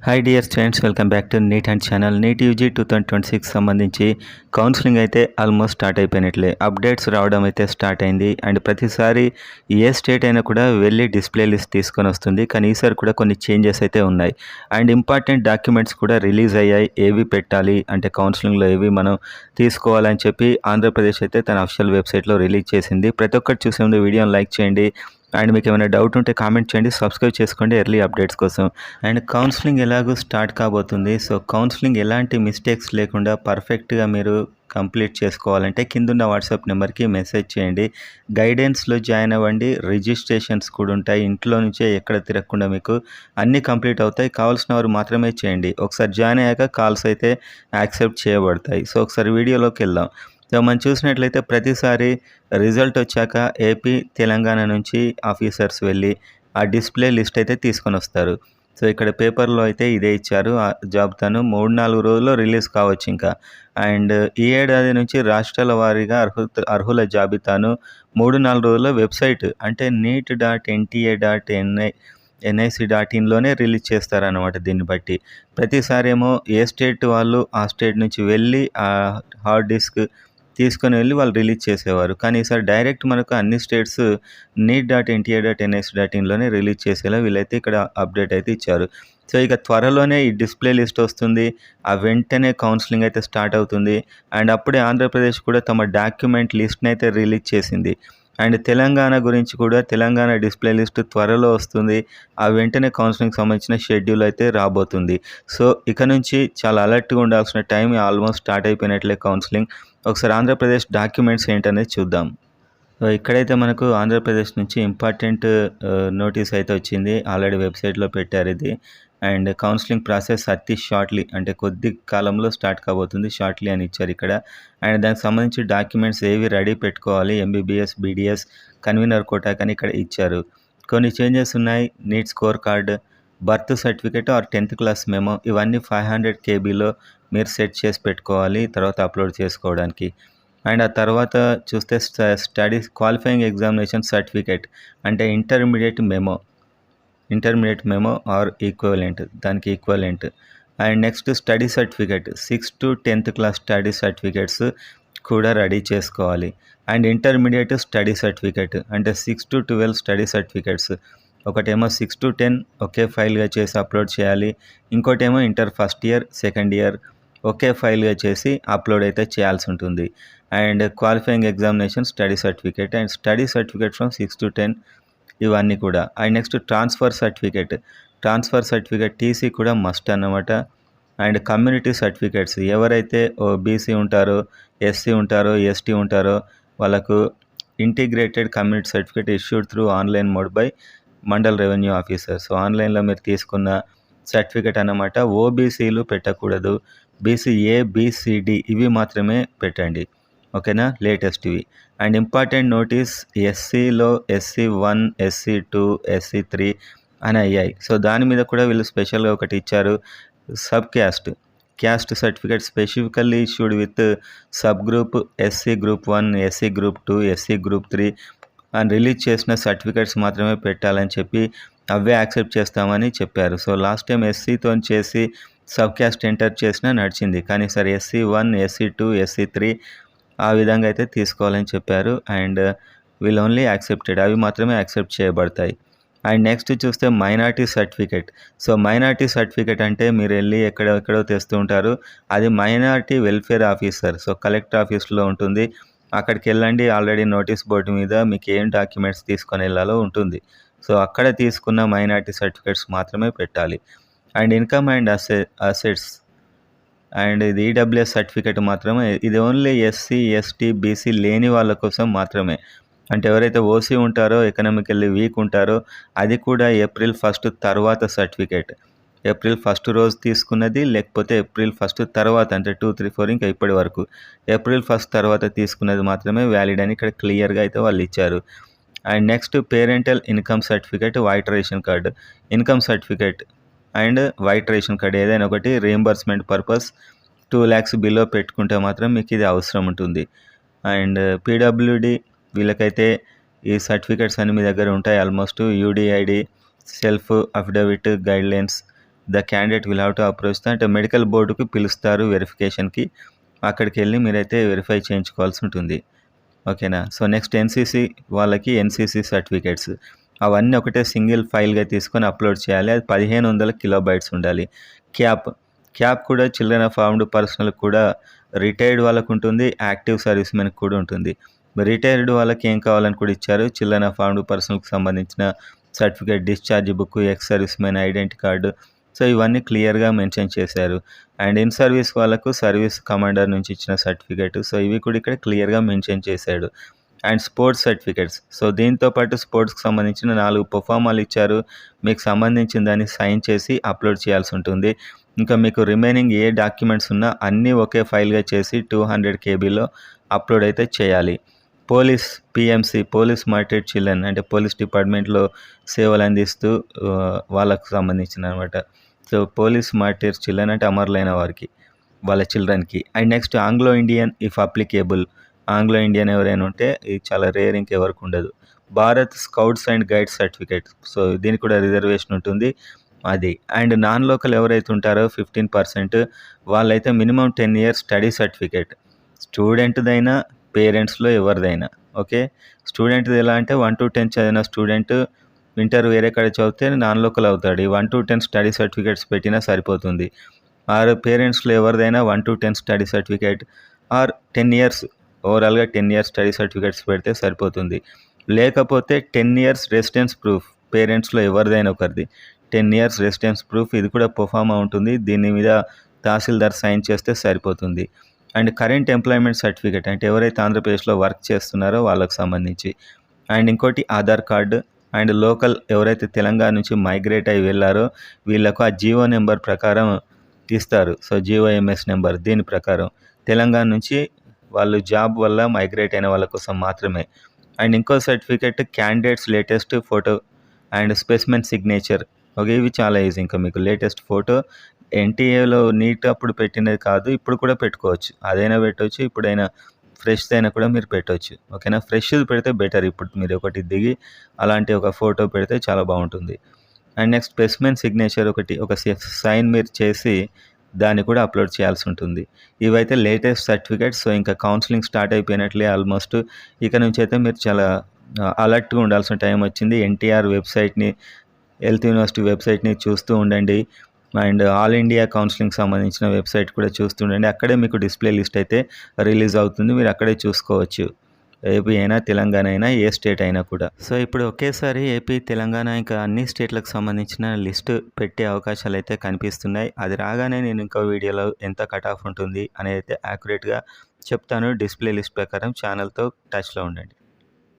Hi dear students, welcome back to NEET and channel. NEET UG 2026 సంబంధించి counselling అయితే almost start అయిపోయినట్లే. Updates రావడం అయితే start అయింది. And ప్రతిసారి ఏ స్టేట్ అయినా కూడా వెళ్ళి డిస్ప్లే లిస్ట్ తీసుకొని వస్తుంది. కానీ ఈసారి కూడా కొన్ని చేంజెస్ అయితే ఉన్నాయి. అండ్ ఇంపార్టెంట్ డాక్యుమెంట్స్ కూడా రిలీజ్ అయ్యాయి. ఏవి పెట్టాలి అంటే కౌన్సిలింగ్లో ఏవి మనం తీసుకోవాలని చెప్పి ఆంధ్రప్రదేశ్ అయితే తన అఫిషియల్ వెబ్సైట్లో రిలీజ్ చేసింది. ప్రతి ఒక్కటి చూసే ముందు వీడియోని లైక్ చేయండి. అండ్ మీకు ఏమైనా డౌట్ ఉంటే కామెంట్ చేయండి, సబ్స్క్రైబ్ చేసుకోండి ఎర్లీ అప్డేట్స్ కోసం. అండ్ కౌన్సిలింగ్ ఎలాగో స్టార్ట్ కాబోతుంది. సో కౌన్సిలింగ్ ఎలాంటి మిస్టేక్స్ లేకుండా పర్ఫెక్ట్గా మీరు కంప్లీట్ చేసుకోవాలంటే కిందున్న వాట్సాప్ నెంబర్కి మెసేజ్ చేయండి. గైడెన్స్లో జాయిన్ అవ్వండి. రిజిస్ట్రేషన్స్ కూడా ఉంటాయి. ఇంట్లో నుంచే ఎక్కడ తిరగకుండా మీకు అన్నీ కంప్లీట్ అవుతాయి. కావాల్సిన వారు మాత్రమే చేయండి. ఒకసారి జాయిన్ అయ్యాక కాల్స్ అయితే యాక్సెప్ట్ చేయబడతాయి. సో ఒకసారి వీడియోలోకి వెళ్దాం. సో మనం చూసినట్లయితే ప్రతిసారి రిజల్ట్ వచ్చాక ఏపీ, తెలంగాణ నుంచి ఆఫీసర్స్ వెళ్ళి ఆ డిస్ప్లే లిస్ట్ అయితే తీసుకొని వస్తారు. సో ఇక్కడ పేపర్లో అయితే ఇదే ఇచ్చారు. ఆ జాబితాను 3-4 రోజుల్లో రిలీజ్ కావచ్చు ఇంకా. అండ్ ఈ ఏడాది నుంచి రాష్ట్రాల వారీగా అర్హుల జాబితాను 3-4 రోజుల్లో వెబ్సైట్ అంటే NIC.in.లోనే రిలీజ్ చేస్తారన్నమాట. దీన్ని బట్టి ప్రతిసారి ఏమో ఏ స్టేట్ వాళ్ళు ఆ స్టేట్ నుంచి వెళ్ళి ఆ హార్డ్ డిస్క్ తీసుకొని వెళ్ళి వాళ్ళు రిలీజ్ చేసేవారు. కానీ ఈసారి డైరెక్ట్ మనకు అన్ని స్టేట్స్ NIC.in.లోనే రిలీజ్ చేసేలా వీళ్ళైతే ఇక్కడ అప్డేట్ అయితే ఇచ్చారు. సో ఇక త్వరలోనే ఈ డిస్ప్లే లిస్ట్ వస్తుంది. ఆ వెంటనే కౌన్సిలింగ్ అయితే స్టార్ట్ అవుతుంది. అండ్ అప్పుడే ఆంధ్రప్రదేశ్ కూడా తమ డాక్యుమెంట్ లిస్ట్ని అయితే రిలీజ్ చేసింది. అండ్ తెలంగాణ గురించి కూడా తెలంగాణ డిస్ప్లే లిస్ట్ త్వరలో వస్తుంది. ఆ వెంటనే కౌన్సిలింగ్కి సంబంధించిన షెడ్యూల్ అయితే రాబోతుంది. సో ఇక నుంచి చాలా అలర్ట్గా ఉండాల్సిన టైం ఆల్మోస్ట్ స్టార్ట్ అయిపోయినట్లే కౌన్సిలింగ్. ఒకసారి ఆంధ్రప్రదేశ్ డాక్యుమెంట్స్ ఏంటనేది చూద్దాం. ఇక్కడైతే మనకు ఆంధ్రప్రదేశ్ నుంచి ఇంపార్టెంట్ నోటీస్ అయితే వచ్చింది. ఆల్రెడీ వెబ్సైట్లో పెట్టారు ఇది. అండ్ కౌన్సిలింగ్ ప్రాసెస్ అతి షార్ట్లీ అంటే కొద్ది కాలంలో స్టార్ట్ కాబోతుంది. షార్ట్లీ అని ఇచ్చారు ఇక్కడ. అండ్ దానికి సంబంధించి డాక్యుమెంట్స్ ఏవి రెడీ పెట్టుకోవాలి, MBBS, BDS, కన్వీనర్ కోటా కానీ ఇక్కడ ఇచ్చారు. కొన్ని చేంజెస్ ఉన్నాయి. Neat score card, birth certificate or 10th class memo ఇవన్నీ 500 KBలో మీరు సెట్ చేసి పెట్టుకోవాలి తర్వాత అప్లోడ్ చేసుకోవడానికి. అండ్ ఆ తర్వాత చూస్తే స్టడీస్ క్వాలిఫైయింగ్ ఎగ్జామినేషన్ సర్టిఫికేట్ అంటే ఇంటర్మీడియట్ మెమో ఆర్ ఈక్వలెంట్, దానికి equivalent. And next study certificate 6th to 10th class study certificates కూడా రెడీ చేసుకోవాలి. అండ్ ఇంటర్మీడియట్ స్టడీ సర్టిఫికేట్ అంటే 6 to 12 స్టడీ సర్టిఫికేట్స్, ఒకటేమో 6 to 10 ఒకే ఫైల్గా చేసి అప్లోడ్ చేయాలి. ఇంకోటేమో inter first year, second year ఒకే ఫైల్గా చేసి అప్లోడ్ అయితే చేయాల్సి ఉంటుంది. And qualifying examination study certificate and study certificate from 6 to 10 ఇవన్నీ కూడా. And next transfer certificate TC కూడా మస్ట్ అన్నమాట. అండ్ కమ్యూనిటీ సర్టిఫికేట్స్ ఎవరైతే BC ఉంటారో, SC ఉంటారో, ST ఉంటారో వాళ్ళకు integrated community certificate issued through online mode by mandal revenue officer. So ఆన్లైన్లో మీరు తీసుకున్న సర్టిఫికేట్ అన్నమాట. OBCలు పెట్టకూడదు. BCA, BCD ఇవి మాత్రమే పెట్టండి. ఓకేనా, లేటెస్ట్వి. అండ్ ఇంపార్టెంట్ నోటీస్ SCలో SC1, SC2, SC3 అని అయ్యాయి. సో దాని మీద కూడా వీళ్ళు స్పెషల్గా ఒకటి ఇచ్చారు. Sub caste certificate specifically issued with sub group SC Group 1, SC Group 2, SC Group 3 అని రిలీజ్ చేసిన సర్టిఫికేట్స్ మాత్రమే పెట్టాలని చెప్పి అవే యాక్సెప్ట్ చేస్తామని చెప్పారు. సో లాస్ట్ టైం SCతో చేసి సబ్ క్యాస్ట్ ఎంటర్ చేసినా నడిచింది. కానీ సార్ SC1, SC2, SC3 ఆ విధంగా అయితే తీసుకోవాలని చెప్పారు. అండ్ వీల్ ఓన్లీ యాక్సెప్టెడ్, అవి మాత్రమే యాక్సెప్ట్ చేయబడతాయి. అండ్ నెక్స్ట్ చూస్తే minority certificate. So minority certificate అంటే మీరు వెళ్ళి ఎక్కడెక్కడో తెస్తూ ఉంటారు. అది minority welfare officer, so collector ఆఫీస్లో ఉంటుంది. అక్కడికి వెళ్ళండి. ఆల్రెడీ నోటీస్ బోర్డు మీద మీకు ఏం డాక్యుమెంట్స్ తీసుకొని వెళ్ళాలో ఉంటుంది. సో అక్కడ తీసుకున్న మైనార్టీ సర్టిఫికేట్స్ మాత్రమే పెట్టాలి. And income and assets and ఇది EWS సర్టిఫికేట్ మాత్రమే. ఇది ఓన్లీ SC, ST, BC లేని వాళ్ళ కోసం మాత్రమే. అంటే ఎవరైతే OC ఉంటారో, ఎకనామికల్లీ వీక్ ఉంటారో అది కూడా April 1 తర్వాత సర్టిఫికేట్. April 1 రోజు తీసుకున్నది లేకపోతే April 1 తర్వాత అంటే 2, 3, 4 ఇంకా ఇప్పటి వరకు April 1 తర్వాత తీసుకున్నది మాత్రమే వ్యాలిడ్ అని ఇక్కడ క్లియర్గా అయితే వాళ్ళు ఇచ్చారు. And next parental income certificate, white ration card, income certificate and white ration card ఏదైనా ఒకటి రీఎంబర్స్మెంట్ పర్పస్ 2 lakhs బిలో పెట్టుకుంటే మాత్రం మీకు ఇది అవసరం ఉంటుంది. అండ్ PWD వీళ్ళకైతే ఈ సర్టిఫికేట్స్ అన్ని మీ దగ్గర ఉంటాయి almost. UDID, self affidavit, guidelines, the candidate will have to approach అంటే మెడికల్ బోర్డుకి పిలుస్తారు వెరిఫికేషన్‌కి. అక్కడికెళ్ళి మీరైతే వెరిఫై చేయించుకోవాల్సి ఉంటుంది. ఓకేనా. సో నెక్స్ట్ ఎన్‌సీసీ వాళ్ళకి ఎన్‌సీసీ సర్టిఫికేట్స్ అవన్నీ ఒకటే సింగిల్ ఫైల్‌గా తీసుకొని అప్లోడ్ చేయాలి. అది 1500 కిలోబైట్స్ ఉండాలి. క్యాప్ కూడా చిల్డ్రన్ ఆఫ్ ఆర్మ్డ్ పర్సనల్ కూడా రిటైర్డ్ వాళ్ళకు ఉంటుంది, యాక్టివ్ సర్వీస్ మెన్‌కి కూడా ఉంటుంది. రిటైర్డ్ వాళ్ళకి ఏం కావాలని కూడా ఇచ్చారు. చిల్డ్రన్ ఆఫ్ ఆర్మ్డ్ పర్సనల్‌కి సంబంధించిన certificate, discharge book, ex service men identity card. So ఇవన్నీ క్లియర్‌గా మెన్షన్ చేశారు. అండ్ ఇన్ సర్వీస్ వాళ్ళకు సర్వీస్ కమాండర్ నుంచి ఇచ్చిన సర్టిఫికేట్. సో ఇవి కూడా ఇక్కడ క్లియర్‌గా మెన్షన్ చేశాడు. And sports certificates. సో దీంతో పాటు స్పోర్ట్స్‌కి సంబంధించిన 4 ప్రొఫార్మాలు ఇచ్చారు. మీకు సంబంధించిన దాన్ని సైన్ చేసి అప్లోడ్ చేయాల్సి ఉంటుంది. ఇంకా మీకు రిమైనింగ్ ఏ డాక్యుమెంట్స్ ఉన్నా అన్నీ ఒకే ఫైల్‌గా చేసి 200 కేబీలో అప్లోడ్ అయితే చేయాలి. పీఎంసీ పోలీస్ మానిటెడ్ చిల్డ్రన్ అంటే పోలీస్ డిపార్ట్మెంట్‌లో సేవలు అందిస్తూ వాళ్ళకు సంబంధించిందనమాట. సో పోలీస్ మానిటెడ్ చిల్డ్రన్ అంటే అమరులైన వారికి, వాళ్ళ చిల్డ్రన్‌కి. And next Anglo Indian if applicable. Anglo Indian ఎవరైనా ఉంటే ఇది చాలా రేర్, ఇంకెవరికి ఉండదు. Bharat scouts and guides certificate. So దీనికి కూడా రిజర్వేషన్ ఉంటుంది అది. అండ్ నాన్ లోకల్ ఎవరైతే ఉంటారో 15% వాళ్ళైతే మినిమమ్ 10 ఇయర్స్ స్టడీ సర్టిఫికేట్. స్టూడెంట్‌దైనా, పేరెంట్స్‌లో ఎవరిదైనా. ఓకే. స్టూడెంట్‌ది ఎలా అంటే 1-10 చదివిన స్టూడెంట్ ఇంటర్ వేరే కాడ చదివితే నాన్ లోకల్ అవుతాడు. ఈ 1-10 స్టడీ సర్టిఫికేట్స్ పెట్టినా సరిపోతుంది. ఆర్ పేరెంట్స్‌లో ఎవరిదైనా 1-10 స్టడీ సర్టిఫికేట్ ఆర్ 10 ఇయర్స్ ఓవరాల్‌గా 10 ఇయర్స్ స్టడీ సర్టిఫికేట్స్ పెడితే సరిపోతుంది. లేకపోతే 10 ఇయర్స్ రెసిడెన్స్ ప్రూఫ్ పేరెంట్స్‌లో ఎవరిదైనా ఒకరిది. 10 ఇయర్స్ రెసిడెన్స్ ప్రూఫ్ ఇది కూడా ప్రొఫార్మా ఉంటుంది. దీని మీద తహసీల్దార్ సైన్ చేస్తే సరిపోతుంది. అండ్ కరెంట్ ఎంప్లాయ్మెంట్ సర్టిఫికేట్ అంటే ఎవరైతే ఆంధ్రప్రదేశ్లో వర్క్ చేస్తున్నారో వాళ్ళకి సంబంధించి. అండ్ ఇంకోటి ఆధార్ కార్డు. అండ్ లోకల్ ఎవరైతే తెలంగాణ నుంచి మైగ్రేట్ అయ్యి వెళ్ళారో వీళ్ళకు ఆ జీవో నెంబర్ ప్రకారం ఇస్తారు. సో జీఓఎంఎస్ నెంబర్ దీని ప్రకారం తెలంగాణ నుంచి వాళ్ళు జాబ్ వల్ల మైగ్రేట్ అయిన వాళ్ళ కోసం మాత్రమే. అండ్ ఇంకో certificate candidates latest photo and specimen signature. Okay. ఇవి చాలా ఈజీ. ఇంకా మీకు లేటెస్ట్ ఫోటో ఎన్టీఏలో నీట్ అప్పుడు పెట్టినది కాదు, ఇప్పుడు కూడా పెట్టుకోవచ్చు. అదైనా పెట్టవచ్చు, ఇప్పుడైనా ఫ్రెష్‌ది అయినా కూడా మీరు పెట్టవచ్చు. ఓకేనా. ఫ్రెష్‌ది పెడితే బెటర్. ఇప్పుడు మీరు ఒకటి దిగి అలాంటి ఒక ఫోటో పెడితే చాలా బాగుంటుంది. అండ్ నెక్స్ట్ స్పెసిమెన్ సిగ్నేచర్ ఒక సైన్ మీరు చేసి దాన్ని కూడా అప్లోడ్ చేయాల్సి ఉంటుంది. ఇవైతే లేటెస్ట్ సర్టిఫికేట్స్. సో ఇంకా కౌన్సిలింగ్ స్టార్ట్ అయిపోయినట్లే ఆల్మోస్ట్. ఇక నుంచి అయితే మీరు చాలా అలర్ట్‌గా ఉండాల్సిన టైం వచ్చింది. ఎన్టీఆర్ వెబ్సైట్‌ని, హెల్త్ యూనివర్సిటీ వెబ్సైట్‌ని చూస్తూ ఉండండి. అండ్ ఆల్ ఇండియా కౌన్సిలింగ్‌కి సంబంధించిన వెబ్సైట్ కూడా చూస్తూ ఉండండి. అక్కడే మీకు డిస్‌ప్లే లిస్ట్ అయితే రిలీజ్ అవుతుంది. మీరు అక్కడే చూసుకోవచ్చు. ఏపీ అయినా, తెలంగాణ అయినా, ఏ స్టేట్ అయినా కూడా. సో ఇప్పుడు ఒకేసారి ఏపీ, తెలంగాణ ఇంకా అన్ని స్టేట్లకు సంబంధించిన లిస్ట్ పెట్టే అవకాశాలు అయితే కనిపిస్తున్నాయి. అది రాగానే నేను ఇంకో వీడియోలో ఎంత కట్ ఆఫ్ ఉంటుంది అనేది అయితే యాక్యురేట్‌గా చెప్తాను. డిస్‌ప్లే లిస్ట్ ప్రకారం ఛానల్‌తో టచ్‌లో ఉండండి.